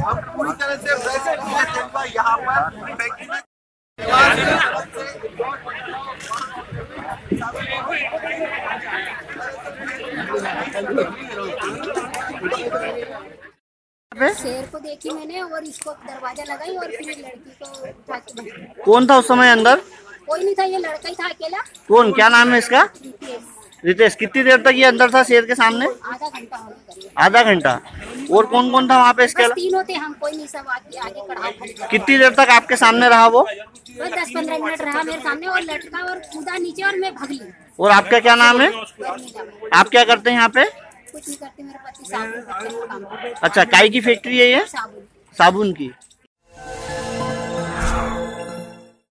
हम पूरी तरह से वैसे यहाँ पर फैक्ट्री में शेर को देखी मैंने और इसको दरवाजा लगाई और फिर लड़की को उठा के। कौन था उस समय अंदर? कोई नहीं था, ये लड़का ही था अकेला। कौन, क्या नाम है इसका? रितेश। कितनी देर तक ये अंदर था शेर के सामने? आधा घंटा हो गया। आधा घंटा। और कौन कौन था वहाँ पे इसके? तीन होते हम, कोई नहीं, सब आगे खड़ा। कितनी देर तक आपके सामने रहा वो? 10-15 मिनट रहा मेरे सामने और लटका और कूदा नीचे और मैं भाग ली। और आपका क्या नाम है? आप क्या करते हैं यहाँ पे? कुछ नहीं करते, मेरे पति साबुन का काम। अच्छा, काई की फैक्ट्री है ये? साबुन साबुन की।